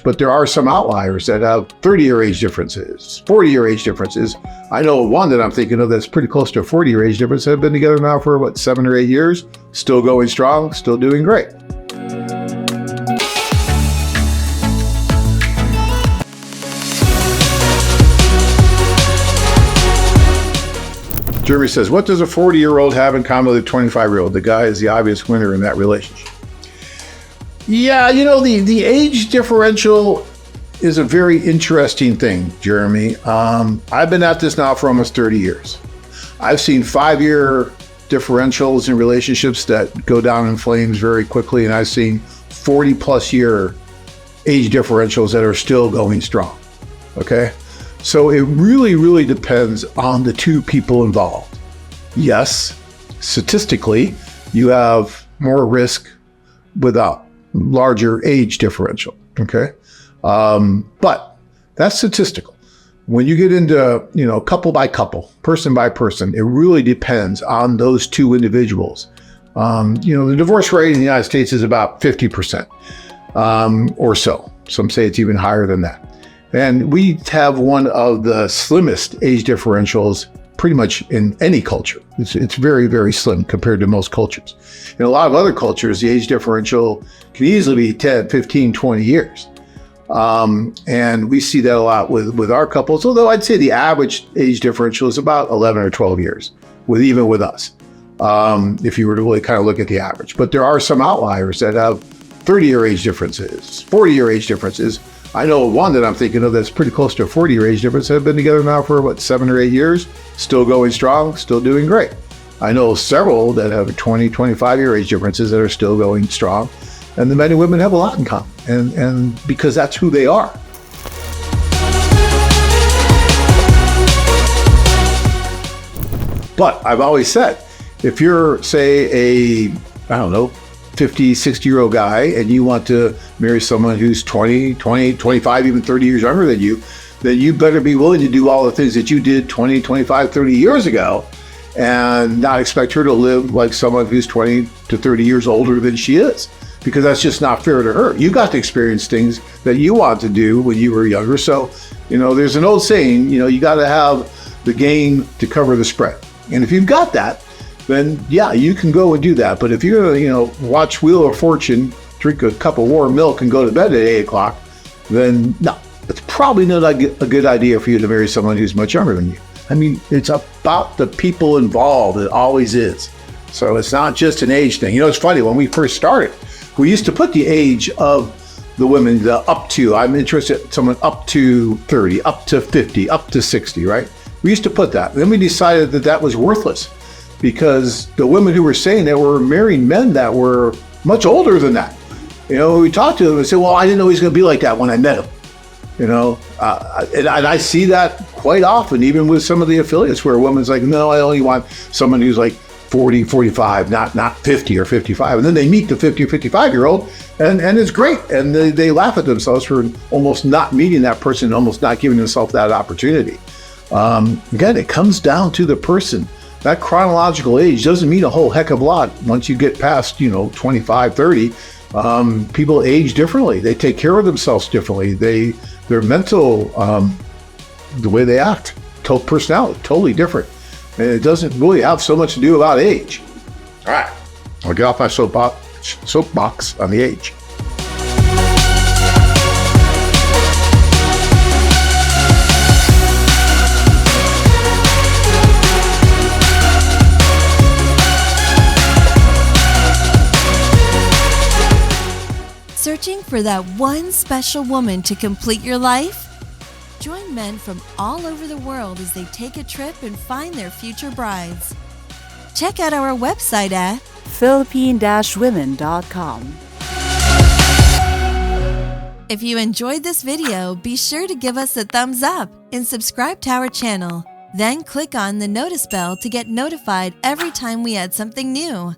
but there are some outliers that have 30-year age differences, 40-year age differences. I know one that I'm thinking of that's pretty close to a 40-year age difference. Have been together now for 7 or 8 years, still going strong, still doing great. Jeremy says, what does a 40-year-old have in common with a 25-year-old? The guy is the obvious winner in that relationship. Yeah, the age differential is a very interesting thing, Jeremy. I've been at this now for almost 30 years. I've seen 5-year differentials in relationships that go down in flames very quickly, and I've seen 40-plus year age differentials that are still going strong, okay? So it really, really depends on the two people involved. Yes, statistically, you have more risk without larger age differential, okay? But that's statistical. When you get into, couple by couple, person by person, it really depends on those two individuals. The divorce rate in the United States is about 50% or so. Some say it's even higher than that. And we have one of the slimmest age differentials pretty much in any culture. It's very, very slim compared to most cultures. In a lot of other cultures, the age differential can easily be 10, 15, 20 years. And we see that a lot with our couples, although I'd say the average age differential is about 11 or 12 years, even with us, if you were to really kind of look at the average. But there are some outliers that have 30-year age differences, 40-year age differences. I know one that I'm thinking of that's pretty close to a 40-year age difference. Have been together now for 7 or 8 years, still going strong, still doing great. I know several that have 20, 25-year age differences that are still going strong. And the men and women have a lot in common, and because that's who they are. But I've always said, if you're, say, 50, 60-year-old guy, and you want to marry someone who's 20, 25, even 30 years younger than you, then you better be willing to do all the things that you did 20, 25, 30 years ago, and not expect her to live like someone who's 20 to 30 years older than she is, because that's just not fair to her. You got to experience things that you want to do when you were younger. So, there's an old saying, you got to have the game to cover the spread. And if you've got that, then yeah, you can go and do that. But if you're going to, watch Wheel of Fortune, drink a cup of warm milk, and go to bed at 8 o'clock, then no, it's probably not a good idea for you to marry someone who's much younger than you. I mean, it's about the people involved. It always is. So it's not just an age thing. It's funny, when we first started, we used to put the age of the women, the up to, I'm interested in someone up to 30, up to 50, up to 60, right? We used to put that. Then we decided that was worthless, because the women who were saying that were marrying men that were much older than that. We talked to them and said, well, I didn't know he was going to be like that when I met him. And I see that quite often, even with some of the affiliates, where a woman's like, no, I only want someone who's like 40, 45, not 50 or 55. And then they meet the 50 or 55-year-old, and it's great. And they laugh at themselves for almost not meeting that person, almost not giving themselves that opportunity. Again, it comes down to the person. That chronological age doesn't mean a whole heck of a lot. Once you get past, 25, 30, people age differently. They take care of themselves differently. Their mental, the way they act, personality, totally different. And it doesn't really have so much to do about age. All right, I'll get off my soapbox on the age. Searching for that one special woman to complete your life? Join men from all over the world as they take a trip and find their future brides. Check out our website at Philippine-women.com. If you enjoyed this video, be sure to give us a thumbs up and subscribe to our channel. Then click on the notice bell to get notified every time we add something new.